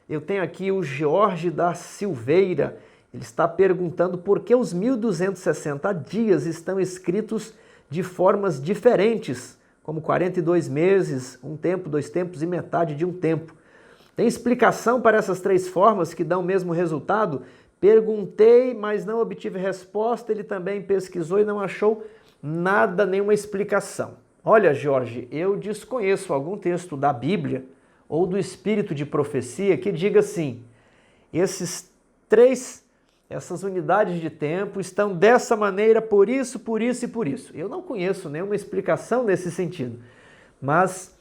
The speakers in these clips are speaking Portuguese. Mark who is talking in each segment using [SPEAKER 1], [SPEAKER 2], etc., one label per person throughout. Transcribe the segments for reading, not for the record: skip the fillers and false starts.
[SPEAKER 1] Eu tenho aqui o Jorge da Silveira. Ele está perguntando por que os 1260 dias estão escritos de formas diferentes, como 42 meses, um tempo, 2 tempos e metade de um tempo. Tem explicação para essas 3 formas que dão o mesmo resultado? Perguntei, mas não obtive resposta. Ele também pesquisou e não achou nada, nenhuma explicação. Olha, Jorge, eu desconheço algum texto da Bíblia ou do Espírito de Profecia que diga assim: essas unidades de tempo estão dessa maneira, por isso e por isso. Eu não conheço nenhuma explicação nesse sentido, mas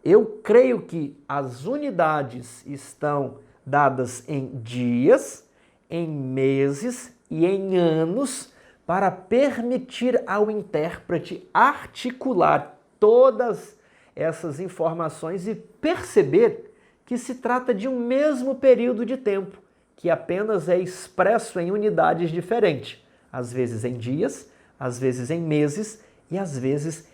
[SPEAKER 1] eu creio que as unidades estão dadas em dias, em meses e em anos para permitir ao intérprete articular todas essas informações e perceber que se trata de um mesmo período de tempo, que apenas é expresso em unidades diferentes, às vezes em dias, às vezes em meses e às vezes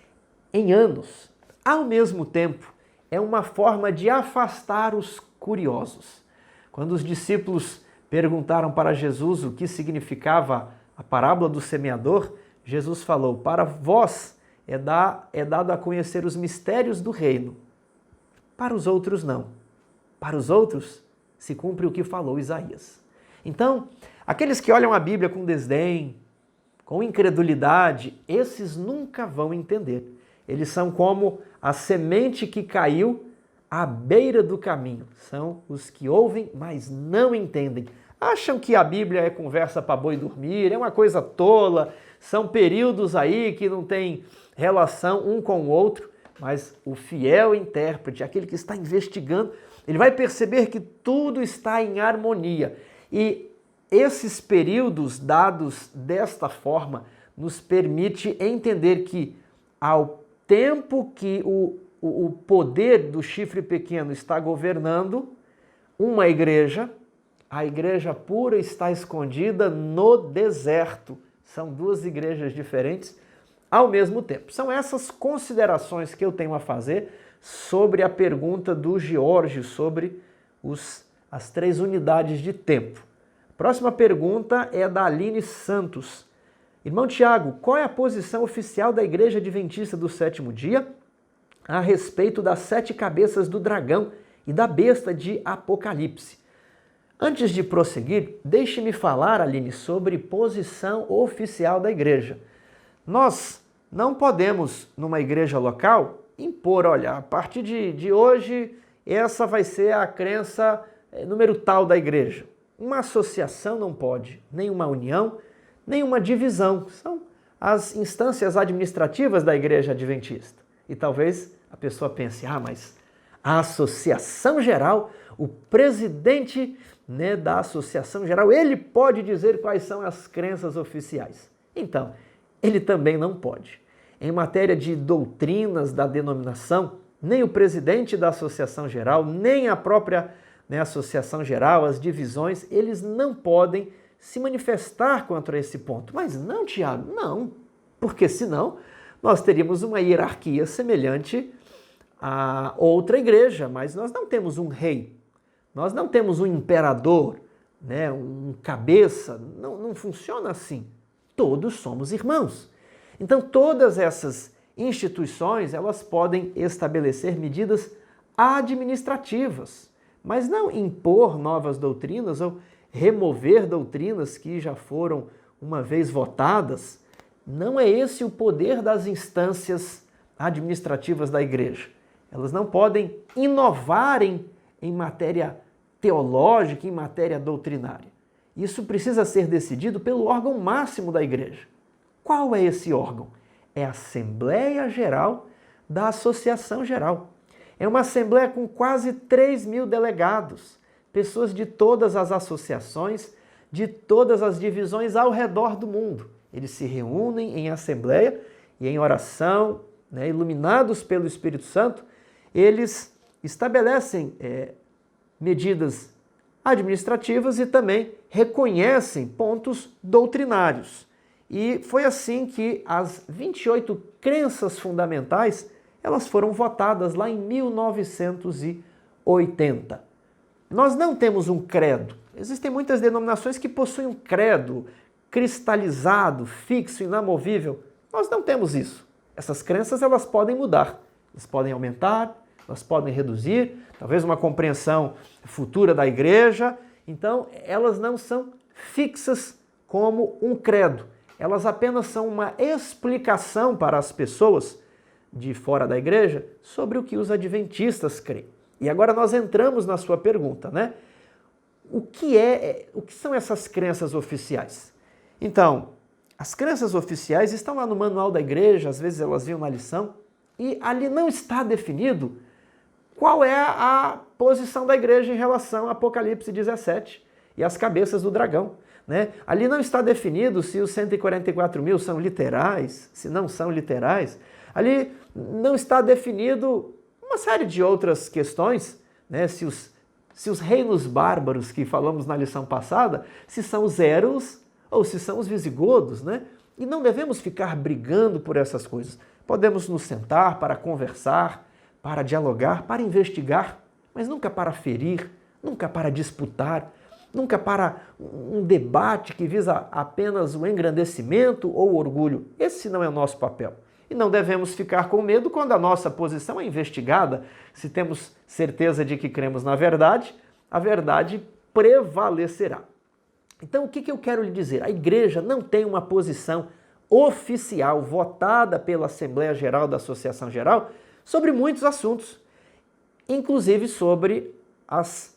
[SPEAKER 1] em anos. Ao mesmo tempo, é uma forma de afastar os curiosos. Quando os discípulos perguntaram para Jesus o que significava a parábola do semeador, Jesus falou: para vós é dado a conhecer os mistérios do reino. Para os outros não. Para os outros se cumpre o que falou Isaías. Então, aqueles que olham a Bíblia com desdém, com incredulidade, esses nunca vão entender. Eles são como a semente que caiu à beira do caminho. São os que ouvem, mas não entendem. Acham que a Bíblia é conversa para boi dormir, é uma coisa tola, são períodos aí que não tem relação um com o outro, mas o fiel intérprete, aquele que está investigando, ele vai perceber que tudo está em harmonia. E esses períodos dados desta forma nos permite entender que ao tempo que o poder do chifre pequeno está governando uma igreja, a igreja pura está escondida no deserto. São 2 igrejas diferentes ao mesmo tempo. São essas considerações que eu tenho a fazer sobre a pergunta do Jorge sobre as 3 unidades de tempo. A próxima pergunta é da Aline Santos. Irmão Tiago, qual é a posição oficial da Igreja Adventista do Sétimo Dia a respeito das 7 cabeças do dragão e da besta de Apocalipse? Antes de prosseguir, deixe-me falar, Aline, sobre posição oficial da igreja. Nós não podemos, numa igreja local, impor, olha, a partir de hoje, essa vai ser a crença número tal da igreja. Uma associação não pode, nem uma união, nem uma divisão. São as instâncias administrativas da igreja adventista. E talvez a pessoa pense, mas a associação geral, o presidente da associação geral, ele pode dizer quais são as crenças oficiais. Então, ele também não pode. Em matéria de doutrinas da denominação, nem o presidente da associação geral, nem a própria associação geral, as divisões, eles não podem se manifestar contra esse ponto. Mas não, Tiago, não. Porque senão nós teríamos uma hierarquia semelhante a outra igreja, mas nós não temos um rei, nós não temos um imperador, um cabeça, não funciona assim. Todos somos irmãos. Então todas essas instituições, elas podem estabelecer medidas administrativas, mas não impor novas doutrinas ou remover doutrinas que já foram uma vez votadas. Não é esse o poder das instâncias administrativas da igreja. Elas não podem inovar em matéria teológica, em matéria doutrinária. Isso precisa ser decidido pelo órgão máximo da igreja. Qual é esse órgão? É a Assembleia Geral da Associação Geral. É uma assembleia com quase 3.000 delegados, pessoas de todas as associações, de todas as divisões ao redor do mundo. Eles se reúnem em assembleia e em oração, iluminados pelo Espírito Santo, eles estabelecem medidas administrativas e também reconhecem pontos doutrinários. E foi assim que as 28 crenças fundamentais, elas foram votadas lá em 1980. Nós não temos um credo. Existem muitas denominações que possuem um credo cristalizado, fixo, inamovível. Nós não temos isso. Essas crenças, elas podem mudar. Elas podem aumentar, elas podem reduzir, talvez uma compreensão futura da igreja. Então, elas não são fixas como um credo. Elas apenas são uma explicação para as pessoas de fora da igreja sobre o que os adventistas creem. E agora nós entramos na sua pergunta, né? O que são essas crenças oficiais? Então, as crenças oficiais estão lá no manual da igreja, às vezes elas vinham na lição, e ali não está definido qual é a posição da igreja em relação a Apocalipse 17 e as cabeças do dragão, né? Ali não está definido se os 144 mil são literais, se não são literais. Ali não está definido uma série de outras questões, né? Se os reinos bárbaros que falamos na lição passada, se são os éruos ou se são os visigodos, né? E não devemos ficar brigando por essas coisas. Podemos nos sentar para conversar, para dialogar, para investigar, mas nunca para ferir, nunca para disputar, nunca para um debate que visa apenas o engrandecimento ou o orgulho. Esse não é o nosso papel. E não devemos ficar com medo quando a nossa posição é investigada. Se temos certeza de que cremos na verdade, a verdade prevalecerá. Então, o que eu quero lhe dizer? A igreja não tem uma posição oficial, votada pela Assembleia Geral da Associação Geral, sobre muitos assuntos, inclusive sobre as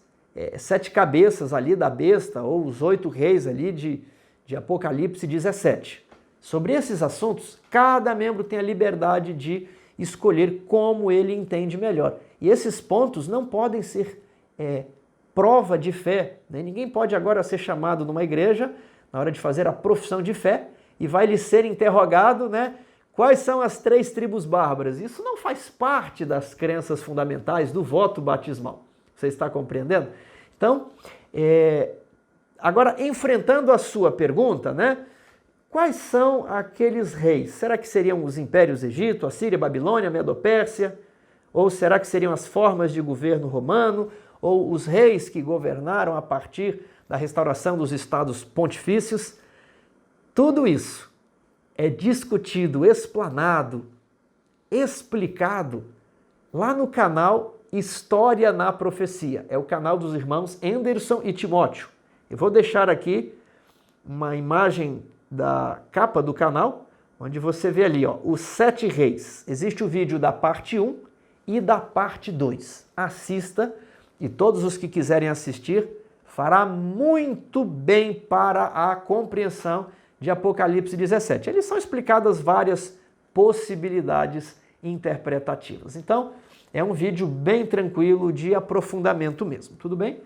[SPEAKER 1] 7 cabeças ali da besta, ou os 8 reis ali de Apocalipse 17. Sobre esses assuntos, cada membro tem a liberdade de escolher como ele entende melhor. E esses pontos não podem ser prova de fé, né? Ninguém pode agora ser chamado numa igreja, na hora de fazer a profissão de fé, e vai lhe ser interrogado, né? Quais são as 3 tribos bárbaras? Isso não faz parte das crenças fundamentais do voto batismal. Você está compreendendo? Então, agora, enfrentando a sua pergunta, né? Quais são aqueles reis? Será que seriam os impérios Egito, Assíria, Babilônia, Medo-Pérsia? Ou será que seriam as formas de governo romano? Ou os reis que governaram a partir da restauração dos estados pontifícios? Tudo isso é discutido, explanado, explicado lá no canal História na Profecia. É o canal dos irmãos Anderson e Timóteo. Eu vou deixar aqui uma imagem da capa do canal, onde você vê ali, ó, os 7 reis. Existe o vídeo da parte 1 e da parte 2. Assista, e todos os que quiserem assistir, fará muito bem para a compreensão de Apocalipse 17. Eles são explicadas várias possibilidades interpretativas. Então, é um vídeo bem tranquilo de aprofundamento mesmo, tudo bem?